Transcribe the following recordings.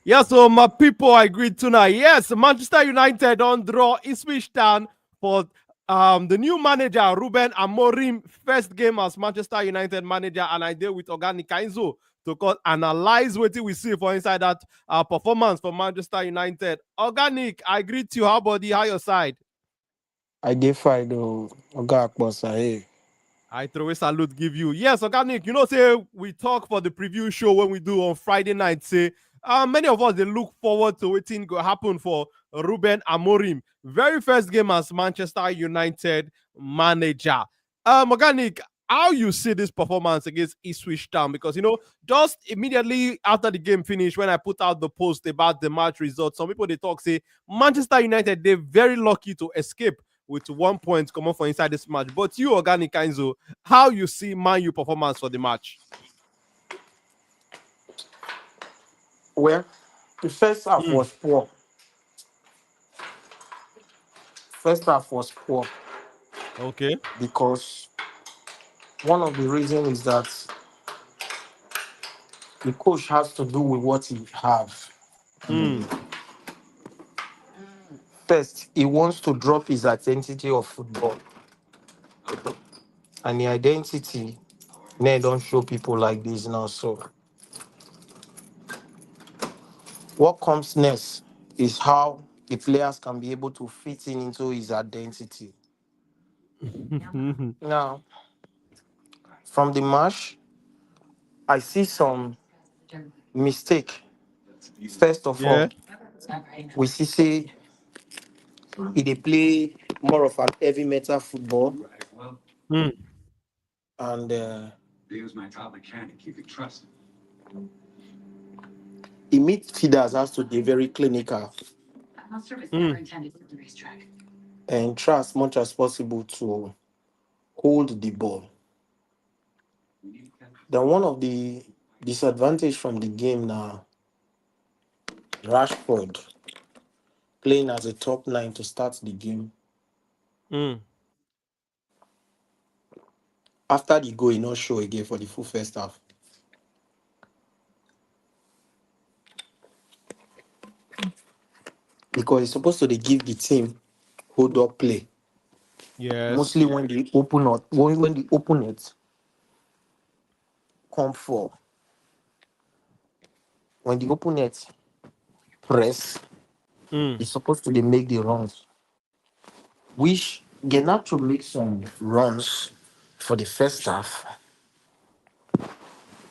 Yeah, so my people agreed tonight. Yes, Manchester United on draw Ipswich Town for the new manager Ruben Amorim first game as Manchester United manager, and I deal with Organic Kainzo to analyze what we see for inside that performance for Manchester United. Organic, I greet you. How about the higher side? I did find Oga Akbosa. Hey, I throw a salute give you. Yes, Organic, say we talk for the preview show when we do on Friday night. Say many of us they look forward to waiting go happen for Ruben Amorim. Very first game as Manchester United manager. Organic, how you see this performance against Ipswich Town? Because just immediately after the game finished, when I put out the post about the match results, some people they talk say Manchester United they're very lucky to escape with 1 point come for inside this match. But you, Organic Kainzo, how you see Man U performance for the match? well, the first half Mm, was poor. First half was poor okay. because one of the reasons is that the coach has to do with what he have. Mm, First, he wants to drop his identity of football, and the identity now don't show people like this now. So, what comes next is how the players can be able to fit in into his identity. Now, from the match, I see some mistake. First of yeah. all, we see say he dey play more of an heavy metal football, Mm, and the midfielders has to be very clinical mm, and try as much as possible to hold the ball. Then one of the disadvantage from the game now, Rashford playing as a top nine to start the game. mm. After the goal, he not show again for the full first half because he's supposed to dey give the team hold up play. Yes. Mostly when the opponent come for when the opponent press, Mm, he's supposed to dey make the runs. Which Garnacho make some runs for the first half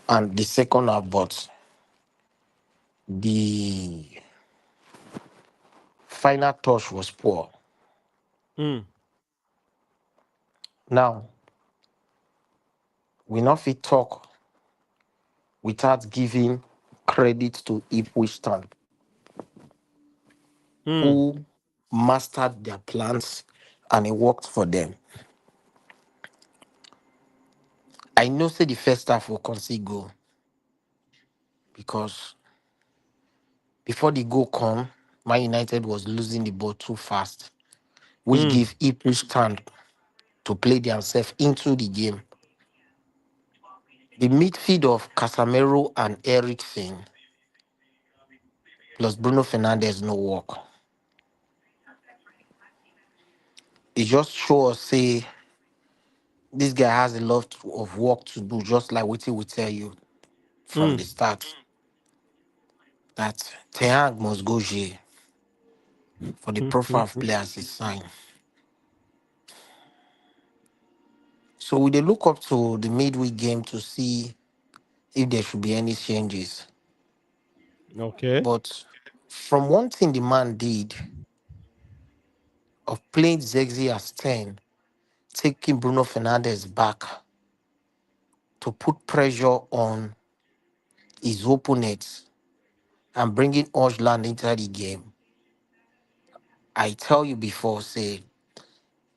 and the second half, but the final touch was poor. mm. Now, we not fit talk without giving credit to Ipswich Town, Mm. who mastered their plans and it worked for them. I know say the first half will concede goal because before the goal come, Man United was losing the ball too fast, which Mm. gave Ipswich Town to play themselves into the game. The midfield of Casemiro and Eriksen plus Bruno Fernandes no work. It just show us say this guy has a lot of work to do, just like what he will tell you from Mm. the start that Ten Hag must go J for the profile of players he signed. So we dey look up to the midweek game to see if there should be any changes. Okay. But from one thing the man did of playing Zexi as 10, taking Bruno Fernandes back to put pressure on his opponents and bringing Ojland into the game. I tell you before, say,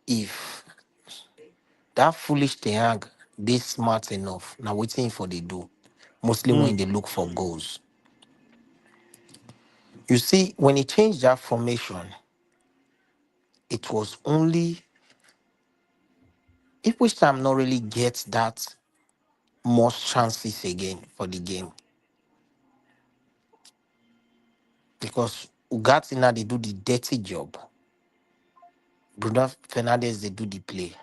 if that foolish Ten Hag they smart enough, now waiting for they do, mostly when Mm. they look for goals. You see, when he changed that formation, it was only if which time not really gets that most chances again for the game. because Ugarte now they do the dirty job. Bruno Fernandes they do the play.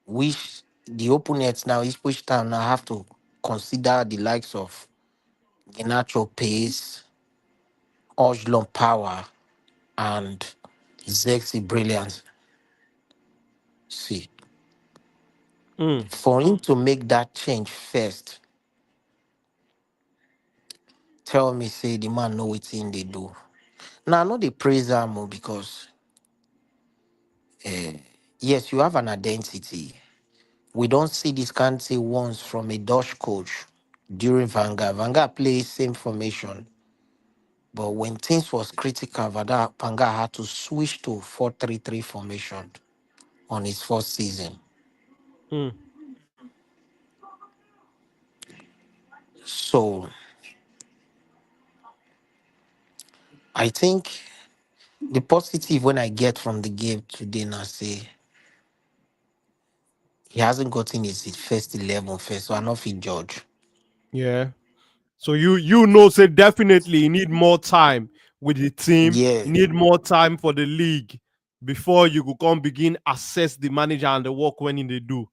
Which the opponents now Ipswich Town now have to consider the likes of Garnacho pace, Ojlon power, and Zexi brilliance. See, Mm. for him to make that change first, tell me say the man know what thing they do. Now I know they praise him because yes, you have an identity. We don't see this country once from a Dutch coach during Vanguard. Vanguard plays same formation. But when things was critical, Vanguard had to switch to 4-3-3 formation on his first season. Mm. So I think the positive when I get from the game today now say he hasn't gotten his first 11 first, so I not feel judge. Yeah. So you know say definitely you need more time with the team. Yeah, You need more time for the league before you could come begin assess the manager and the work when they do.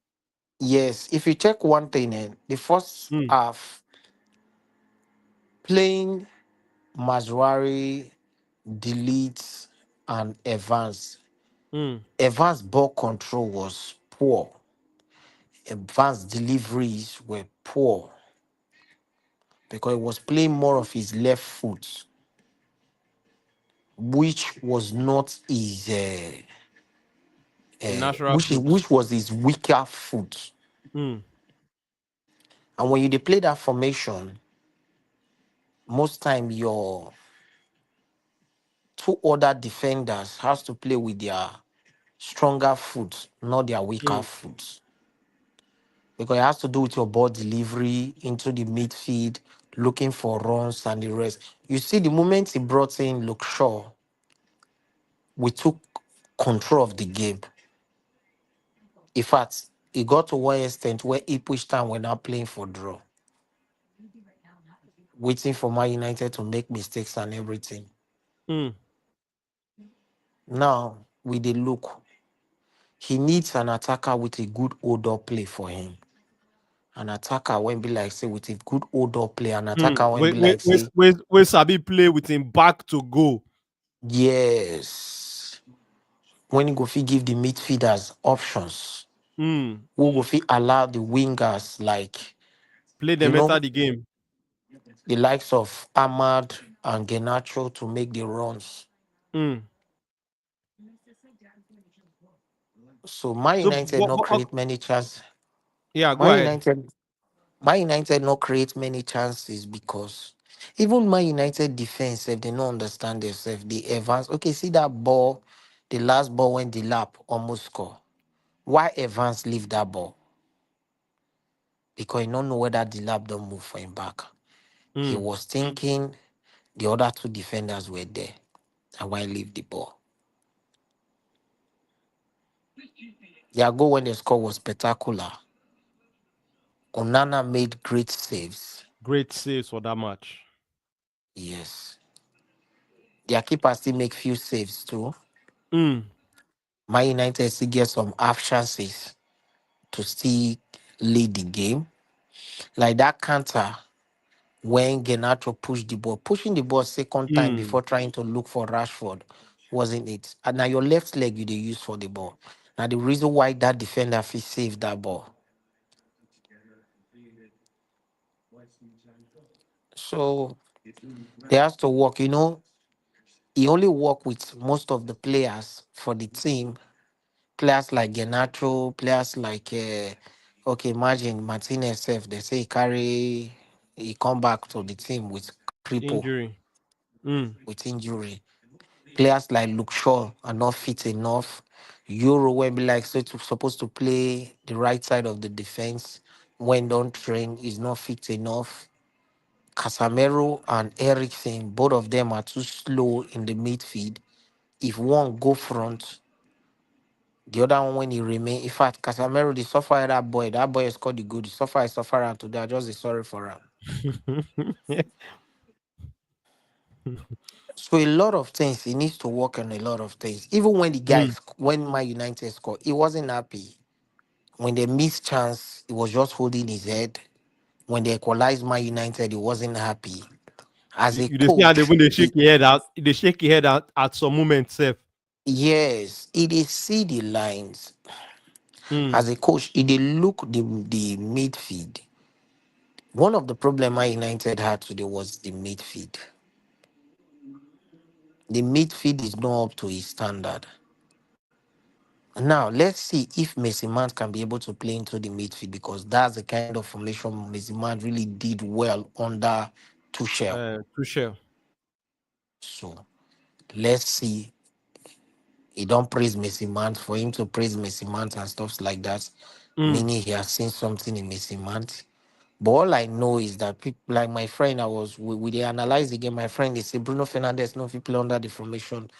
yes. If you check one thing, the first Mm. half playing Mazwari, Delete, and Evans. Mm. Evans' ball control was poor. Evans' deliveries were poor because he was playing more of his left foot, which was not his, A natural which is foot. which was his weaker foot. Mm. And when you dey play that formation, most time your two other defenders has to play with their stronger foot, not their weaker Mm. foot. Because it has to do with your ball delivery into the midfield, looking for runs and the rest. You see, the moment he brought in Luke Shaw, we took control of the game. In fact, it got to one extent where Ipswich Town were now playing for draw, waiting for Man United to make mistakes and everything. Mm. Now, with the look, he needs an attacker with a good odor play for him. An attacker when be like say with a good odor play, an Mm. attacker when Wait, be wait, like wait, say, wait, wait, Sabi play with him back to go. yes. When you go fit give the midfielders options, Mm. who go fit allow the wingers like Play you them enter know the game. the likes of Ahmad and Garnacho to make the runs. Mm. So Man So, United not create many chances. yeah, go Man ahead. United, Man United not create many chances because even Man United defense, if they don't understand themselves, they advance. Okay, see that ball, the last ball when the lap almost score. Why Evans leave that ball? Because he don't know whether the lap don't move for him back. He Mm. was thinking the other two defenders were there. And why leave the ball? Their goal when they score was spectacular. Onana made great saves. Great saves for that match. Yes. Their keeper still make few saves too. Mm. Man United still get some half chances to still lead the game. Like that counter when Garnacho pushed the ball. Pushing the ball second time Mm. before trying to look for Rashford wasn't it. And now your left leg you they use for the ball. Now the reason why that defender fit save that ball. So they has to work, he only work with most of the players for the team. Players like Garnacho, players like okay, imagine Martinez self, they say he come back to the team with cripple, Injury. Mm. with injury. Players like Luke Shaw are not fit enough. Euro when be like so supposed to play the right side of the defense when don't train is not fit enough. Casemiro and Eriksen, both of them are too slow in the midfield. If one go front, the other one when he remain. In fact, Casemiro, the suffer that boy. That boy is called the good. The suffer is suffer am today. I just dey sorry for him. So a lot of things he needs to work on a lot of things. Even when the Mm. guys when Man United scored, he wasn't happy. When they missed chance, he was just holding his head. When they equalized Man United, he wasn't happy. As a You dey see how coach, they shake your head out. They shake your head out at some moment, self. yes, he did see the lines. Mm. As a coach, he did look the midfield. One of the problem Man United had today was the midfield. The midfield is not up to his standard. Now, let's see if Messi Mount can be able to play into the midfield because that's the kind of formation Messi Mount really did well under Tuchel. Tuchel. So let's see. He don't praise Messi Mount for him to praise Messi Mount and stuff like that, Mm. meaning he has seen something in Messi Mount. But all I know is that people like my friend, we they analyze the game. My friend, they say Bruno Fernandes no fit play under the formation.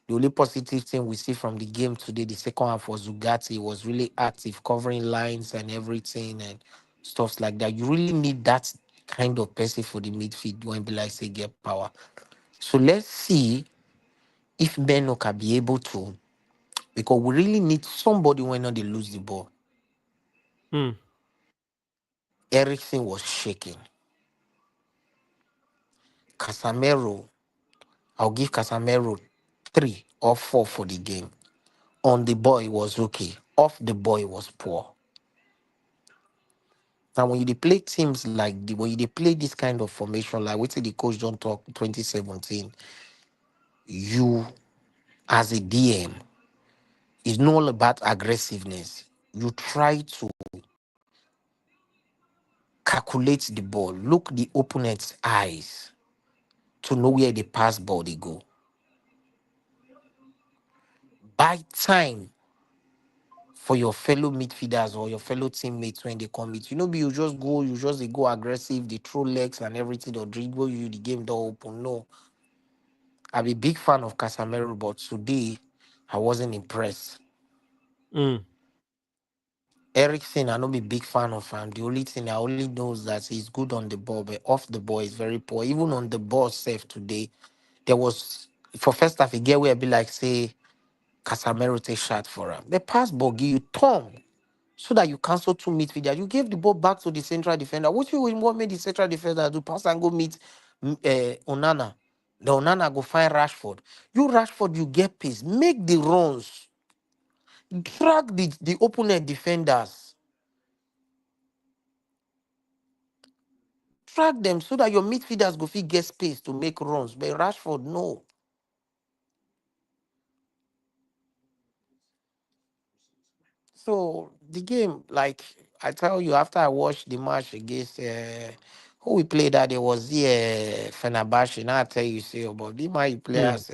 The only positive thing we see from the game today, the second half, was Zugatti. He was really active, covering lines and everything and stuff like that. You really need that kind of person for the midfield when be like say get power. So let's see if Beno can be able to, because we really need somebody when not they lose the ball. Mm. Everything was shaking. Casemiro, I'll give Casemiro 3 or 4 for the game. On the ball, it was okay. Off the ball, it was poor. Now, when you dey play teams like when you dey play this kind of formation, like what the coach don't talk 2017, you as a DM, it's not all about aggressiveness. You try to calculate the ball, look the opponent's eyes to know where the pass ball they go. Buy time for your fellow midfielders or your fellow teammates when they come meet. You know, you just go, they go aggressive, they throw legs and everything, or dribble you, the game don't open. No, I'm a big fan of Casemiro, but today I wasn't impressed. Mm. Ericsson, I know be big fan of him. The only thing I only know is that he's good on the ball, but off the ball is very poor. Even on the ball safe today, there was for first half a get where be like say Casemiro take shot for him. The pass ball give you tongue so that you cancel 2 midfielder. You gave the ball back to the central defender. What you what made the central defender do pass and go meet Onana? The Onana go find Rashford. You Rashford, you get pace. Make the runs. Drag the opponent defenders. Drag them so that your midfielders go fit get space to make runs. But Rashford, no. So the game, like I tell you, after I watched the match against who we played that it was the Fenerbahce. Now I tell you, say about the my Mm. players,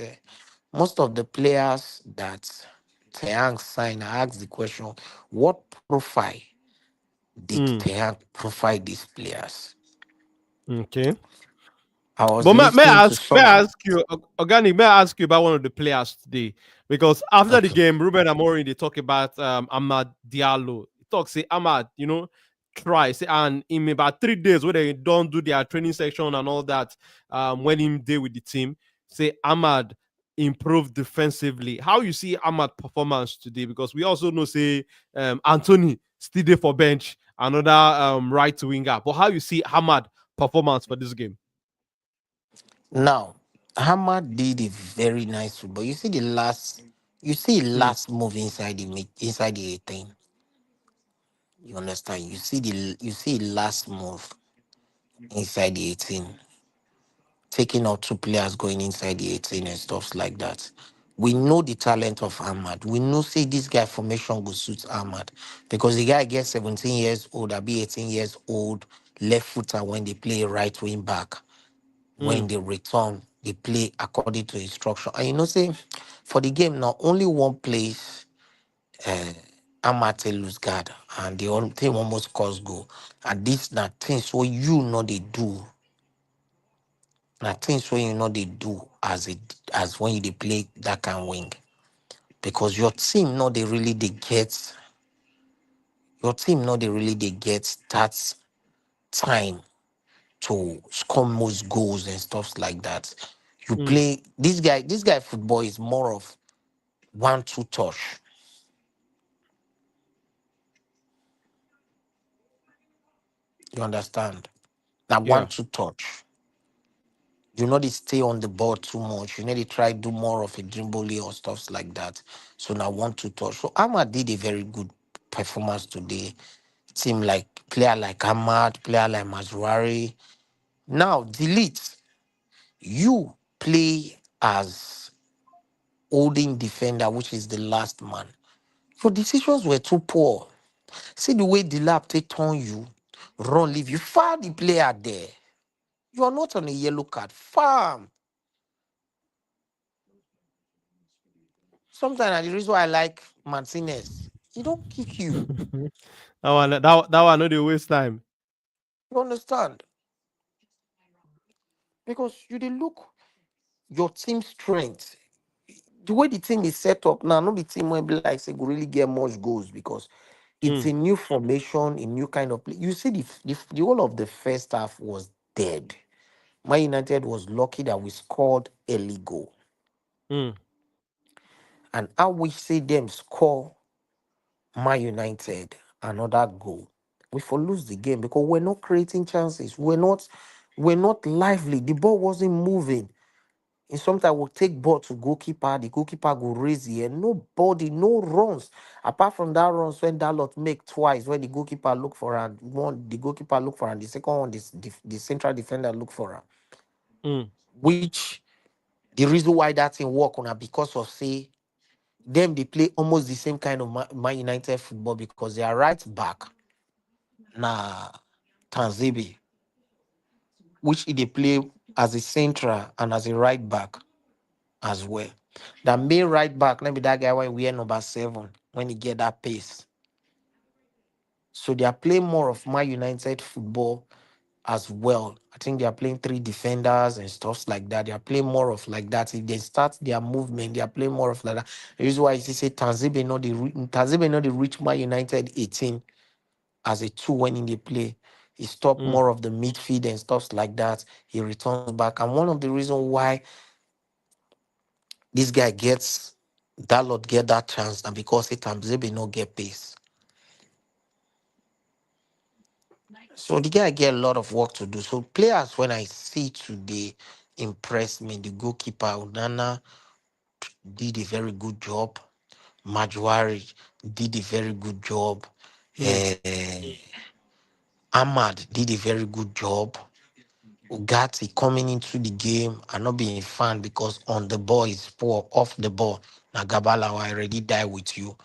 most of the players that Teang signed, I asked the question, what profile did Mm. Teang profile these players? Okay. I was But listening to may some. I ask you, Organic, may I ask you about one of the players today? Because after the Okay. game, Ruben Amorim, they talk about Ahmad Diallo. He talks, say, Ahmad, try. Say, and in about 3 days, where they don't do their training section and all that, when him day with the team, say, Ahmad improved defensively. How you see Ahmad performance today? Because we also know, say, Anthony still there for bench, another right winger. But how you see Ahmad performance for this game? Now, Hammer did a very nice football. You see Mm. last move inside the 18. You understand? You see last move inside the 18, taking out 2 players going inside the 18 and stuff like that. We know the talent of Ahmad. We know say this guy formation will suit Ahmad because the guy gets 17 years old, I'll be 18 years old, left footer when they play right wing back. When Mm. they return, they play according to instruction. And say for the game now, only one place Amate lose guard and the only thing almost cause goal. And this na things what you know they do. Na things what you know they do as when you dey play that kind of wing. Because your team know they really they get that time to score most goals and stuff like that. You Mm. play this guy football is more of 1-2 touch. You understand? Now Yeah. 1-2 touch. You know they stay on the ball too much. You know they try do more of a dribble or stuffs like that. So now 1-2 touch. So Ahmad did a very good performance today. Team like player like Ahmad, player like Mazurari. Now delete. You play as holding defender, which is the last man. Your decisions were too poor. See the way the lap take turn you, run, leave you. Foul the player there. You are not on a yellow card. Farm. Sometimes the reason why I like Martinez, he don't kick you. That one no dey waste time. You understand? Because you dey look your team strength. The way the team is set up now, not the team will be like say go really get much goals because it's Mm. a new formation, a new kind of play. You see, the whole of the first half was dead. Man United was lucky that we scored early goal. Mm. And I will see them score Man United another goal. We for lose the game because we're not creating chances. We're not lively. The ball wasn't moving. And sometimes we'll take ball to goalkeeper. The goalkeeper will raise the hand. Nobody, no runs. Apart from that runs when Dalot make twice, when the goalkeeper look for her, one the goalkeeper look for her, the second one the central defender look for her. Mm. Which the reason why that thing work on her because of say them they play almost the same kind of Man United football because they are right back na Tanzibi, which they play as a central and as a right back as well. The main right back, let me that guy when we are number 7 when he get that pace. So they are playing more of Man United football as well. I think they are playing 3 defenders and stuffs like that. They are playing more of like that. If they start their movement, they are playing more of like that. The reason why you say Tanzibe not the reach Man United 18 as a 2 when in the play. He stopped Mm. more of the midfield and stuff like that. He returns back. And one of the reasons why this guy gets that lot get that chance and because he Tanzibe no get pace. So the guy get a lot of work to do. So players when I see today impress me. The goalkeeper Onana did a very good job. Majuari did a very good job. Mm. Ahmad did a very good job. Ugati coming into the game and not being fan because on the ball is poor, off the ball. Nagabala, I already die with you.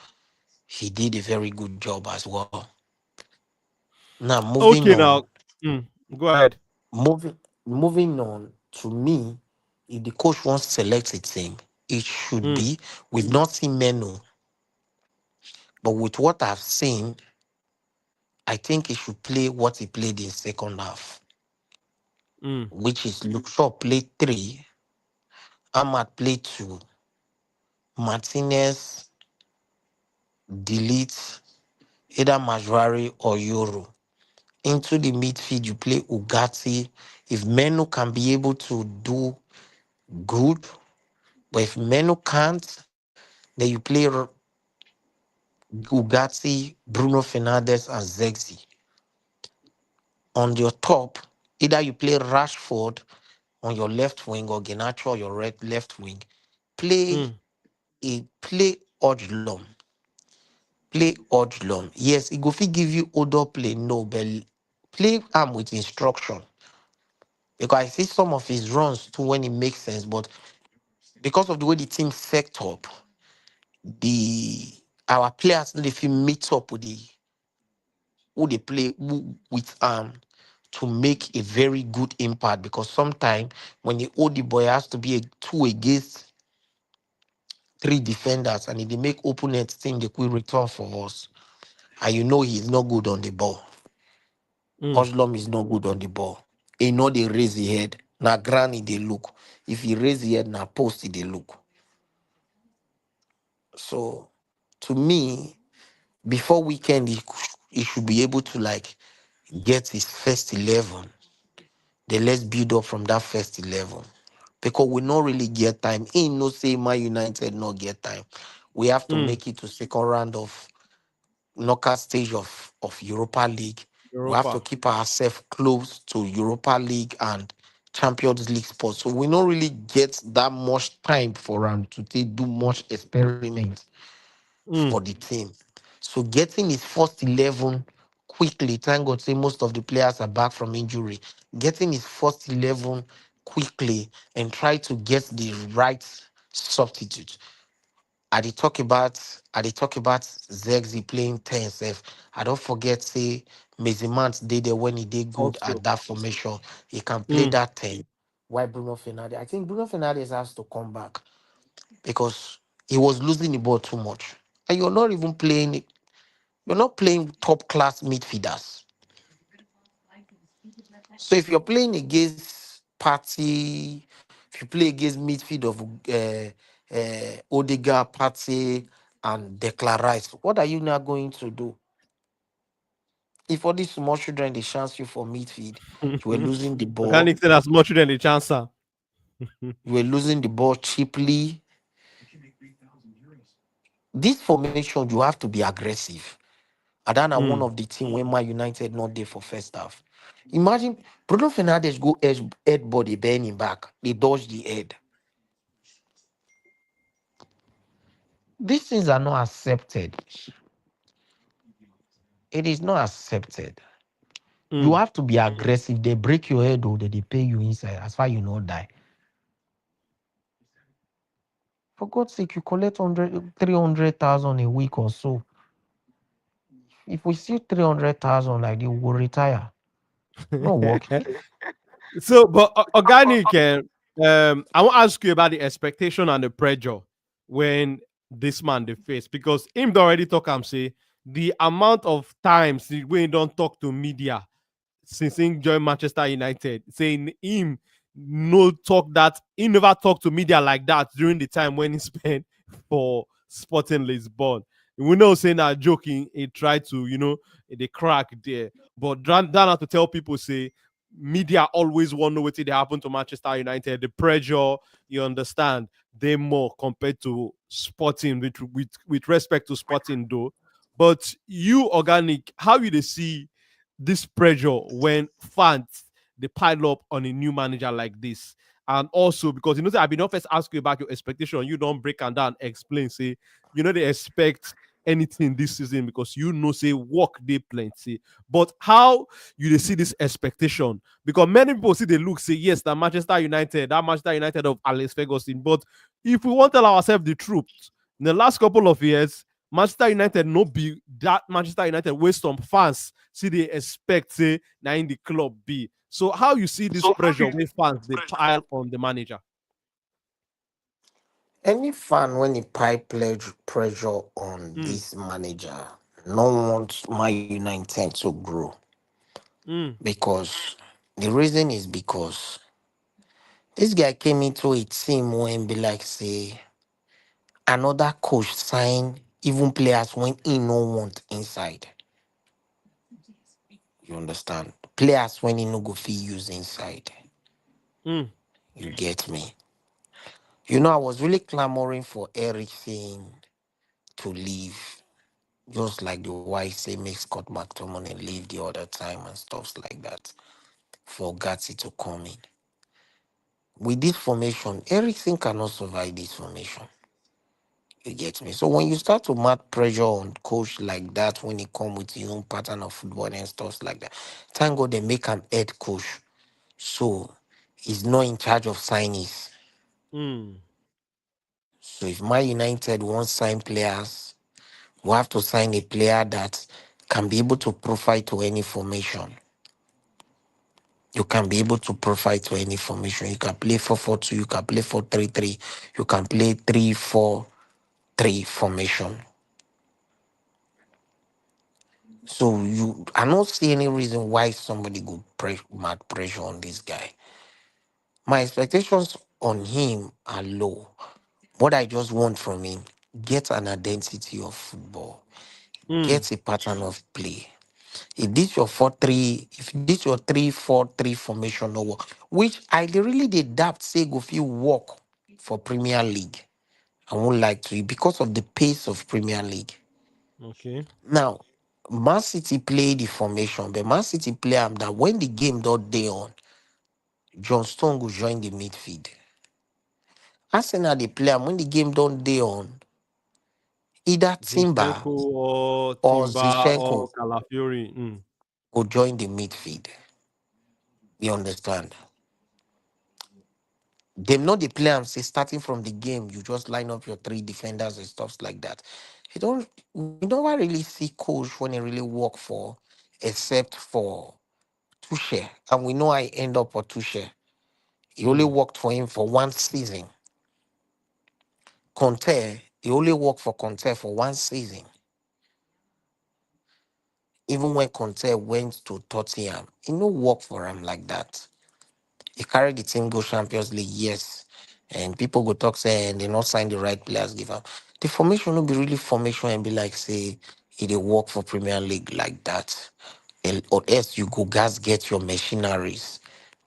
He did a very good job as well. Now Okay, now. Mm. Go ahead. moving moving on to me, if the coach wants to select a team, it should Mm. be we've not seen Menu, but with what I've seen, I think he should play what he played in second half, Mm. which is Luke Shaw played 3, Ahmad played 2, Martinez delete either Majwari or Euro. Into the midfield, you play Ugati. If Menu can be able to do good, but if Menu can't, then you play Ugati, Bruno Fernandes, and Zexi. On your top, either you play Rashford on your left wing or Garnacho on your left wing. Play Mm. play Odlum. Play Odlum. Yes, it go fit give you other play, no, but play am with instruction. Because I see some of his runs too when it makes sense, but because of the way the team set up, the our players if you meet up with the who they play with to make a very good impact because sometimes when you hold the boy it has to be a 2 against 3 defenders and if they make opponents think they could return for us and you know he's not good on the ball. Mm. Oslom is not good on the ball. He know they raise the head. Now granny they look. If he raise the head, now post they look. So to me, before weekend, he should be able to like get his first 11. Then let's build up from that first 11. because we not really get time. Ain't no say Man United not get time. We have to Mm. make it to second round of knockout stage of Europa League. We have to Europa. keep ourselves close to Europa League and Champions League spots. So we don't really get that much time for him to do much experiment for Mm. the team. So getting his first 11 quickly, thank God, say most of the players are back from injury. Getting his first 11 quickly and try to get the right substitute. I dey talk about Zexi playing 10 sef. I don't forget say Mezimant did there when he did good Also. at that formation. He can play Mm. that 10. Why Bruno Fernandes? I think Bruno Fernandes has to come back because he was losing the ball too much. And you're not playing top class midfielders. So if you're playing against Party, if you play against midfield of Odegaard, Party, and Declan Rice, what are you now going to do? If all these small children they chance you for midfield, you were losing the ball. Organic said as much than the chancer. You were losing the ball cheaply. This formation, you have to be aggressive. Adana one Mm. of the team when Man United not there for first half. Imagine Bruno Fernandes go head body bending back. They dodge the head. These things are not accepted. It is not accepted. You Mm. have to be aggressive. They break your head or they pay you inside as far you not die. For God's sake, you collect 300,000 a week or so. If we see 300,000 like they will retire. Not working. So, but organic, I want to ask you about the expectation and the pressure when this man they face because him don already talk am say the amount of times when he don't talk to media since he joined Manchester United, saying him no talk that he never talked to media like that during the time when he spent for Sporting Lisbon. We know saying that joking, he tried to, they crack there. But Dan have to tell people say media always want to know what did happen to Manchester United. The pressure, you understand, they more compared to Sporting with respect to Sporting though. But you organic, how you they see this pressure when fans they pile up on a new manager like this. And also because I've been first ask you about your expectation, you don't break and down, explain, say, they expect anything this season because say work they plenty. But how you they see this expectation? Because many people see they look, say, yes, that Manchester United of Alex Ferguson. But if we want to tell ourselves the truth, in the last couple of years, Manchester United no be that Manchester United where some fans see they expect say now in the club be. So how you see this pressure with fans they pile on the manager? Any fan when he pipe pressure on Mm, this manager, no wants my United to grow. mm, Because the reason is because this guy came into a team when be like say another coach sign even players when he no want inside. You understand? Players when he no go fee use inside. mm, You get me? I was really clamoring for everything to leave. Just like the why say make Scott McTominay leave the other time and stuff like that. For Gatti to come in. With this formation, everything cannot survive this formation. You get me? So when you start to mount pressure on coach like that, when he come with his own pattern of football and stuff like that, thank God they make him head coach. So he's not in charge of signings. mm, So if my United wants sign players, we have to sign a player that can be able to profile to any formation. You can be able to profile to any formation. You can play 4-4-2, you can play 4-3-3, you can play 3-4-3 formation. So I don't see any reason why somebody would mad pressure on this guy. My expectations on him are low. What I just want from him, get an identity of football, mm, get a pattern of play. If this your 4-3, if this your 3-4-3 formation no work, which I really did adapt say go fit work for Premier League. I won't like to you because of the pace of Premier League. Okay. Now, Man City play the formation, but Man City play am that when the game don't day on, John Stone will join the midfield. Arsenal they play am when the game don't day on, either Timber Zinchenko or or Timber or Zichenko Calafiori. Mm. will join the midfield. You understand? Them not the play am say starting from the game, you just line up your three defenders and stuff like that. You don't we never really see coach when he really work for except for Tuchel. And we know I end up for Tuchel. He only Mm. worked for him for one season. Conte, he only worked for Conte for one season. Even when Conte went to Tottenham, he no work for him like that. He carried the team go Champions League, yes. And people go talk say and they not sign the right players, give up. The formation will be really formation and be like say it will work for Premier League like that. Or else you go guys get your machineries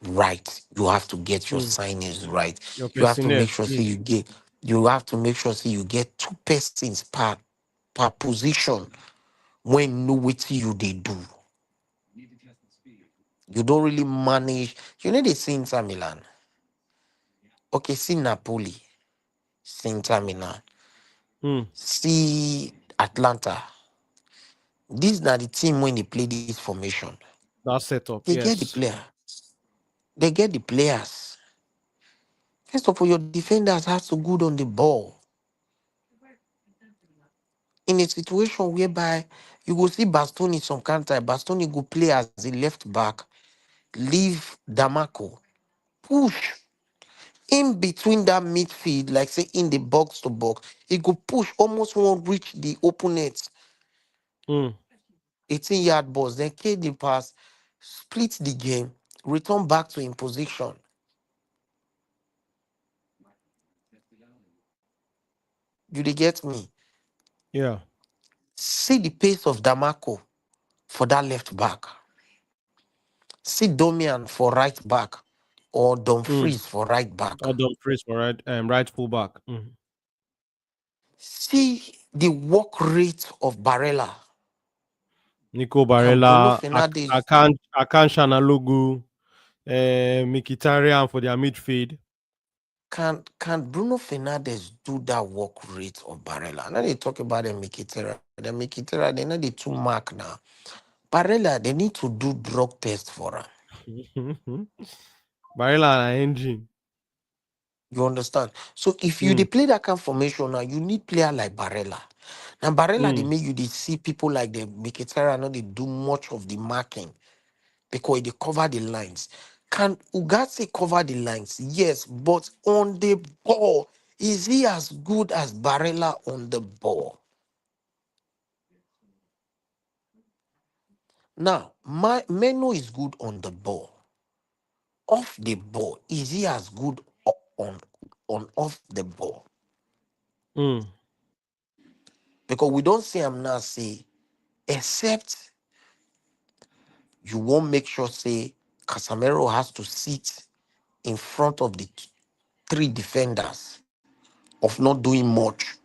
right. You have to get your Mm. signings right. Your You have to personnel. make sure say Mm. you have to make sure say you get two persons per position when know what you they do. You don't really manage. You know they see Inter Milan. Okay, see Napoli, see Inter Milan, Mm. see Atlanta. These are the team when they play this formation. That setup, They get the yes. player. They get the players. First of all, your defenders have to good on the ball. In a situation whereby you go see Bastoni some kind of time, Bastoni go play as a left back, leave Damaco, push in between that midfield, like say in the box to box, he go push almost won't reach the opponent. Mm. 18-yard balls, then carry the pass, split the game, return back to in position. You dey get me? Yeah. See the pace of Damaco for that left back. See Domian for right back or Mm. Dumfries for right back. Adam Freeze for right fullback. Mm. See the work rate of Barella. Nico Can Bruno Barella, Fernandes Akan Shanalogu, Mkhitaryan for their midfield. can Bruno Fernandes do that work rate of Barella? Now they talk about the Mkhitaryan. The Mkhitaryan, they know the two mark now. Barella, they need to do drug test for him. Barella and engine. You understand? So if you they Mm. play that kind of formation now, you need player like Barella. Now Barella, they Mm. make you they see people like the Mkhitaryan, know they do much of the marking because they cover the lines. Can Ugarte cover the lines? Yes, but on the ball, is he as good as Barella on the ball? Now, my Meno is good on the ball. Off the ball, is he as good on off the ball? Mm. Because we don't see him now say, except you won't make sure say Casemiro has to sit in front of the three defenders of not doing much,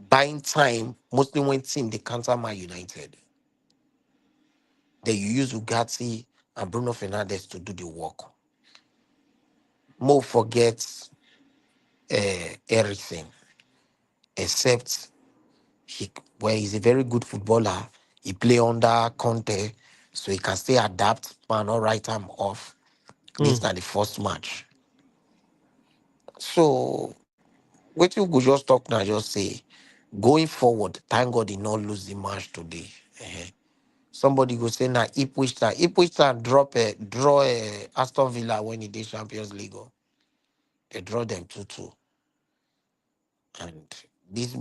buying time, mostly when team they counter Man United. Then you use Ugatti and Bruno Fernandes to do the work. Mo forgets everything except he well, he's a very good footballer. He play under Conte, so he can still adapt, man, not write him off. This Mm. not the first match. So what you could just talk now, just say, going forward, thank God he not lose the match today. Somebody go say now Ipswich Town draw a Aston Villa when he did Champions League. Oh. They draw them 2-2. And this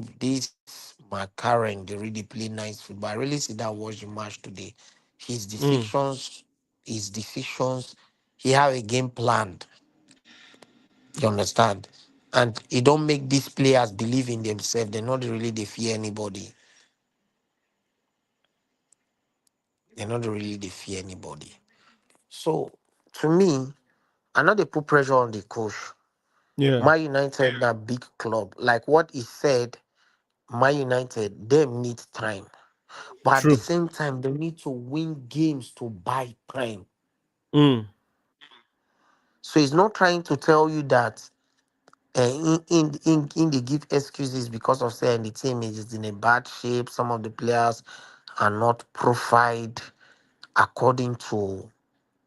McCarran, they really play nice football. I really see that watch the match today. His Mm. decisions, his decisions, he have a game planned. You understand? And he don't make these players believe in themselves. They're not really they fear anybody. They not really they fear anybody. So to me, I know they put pressure on the coach. Yeah, Man United a big club. Like what he said, Man United, them need time. But at the true. same time, they need to win games to buy time. Mm. So he's not trying to tell you that in they give excuses because of saying the team is in a bad shape. Some of the players are not profiled according to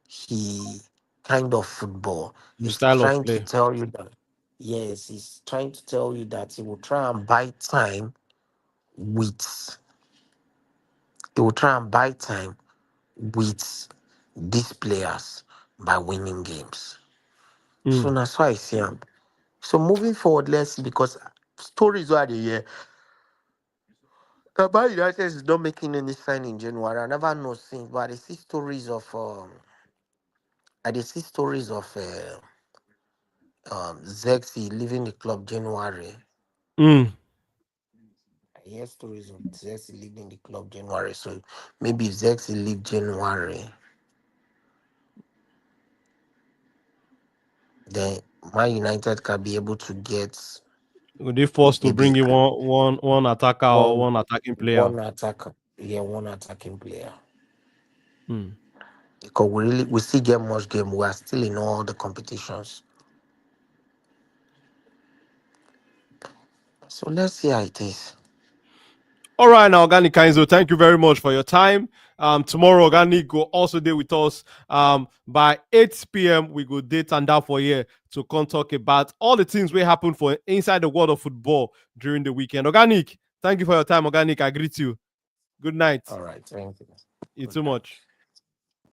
he kind of football. The He's style of trying to play. tell you that yes, he's trying to tell you that he will try and buy time with he will try and buy time with these players by winning games. So Mm. that's why I see him. So moving forward, let's see because stories are the year. About United is not making any sign in January. I never know since, but I see stories of Zexi leaving the club January. Mm. I hear stories of Zexi leaving the club January. So maybe if Zexi leave January, then Man United can be able to get Were they forced to maybe bring in one attacker or one one attacking player? one attacker, yeah, one attacking player. Mm. Because we still get much game. We are still in all the competitions. So let's see how it is. All right, now Organic Kainzo, thank you very much for your time. Tomorrow Organic will also day with us. By 8 p.m. we go date and that for here to come talk about all the things we happen for inside the world of football during the weekend. Organic, thank you for your time. Organic, I greet you. Good night. All right, thank you. You Good too night. much.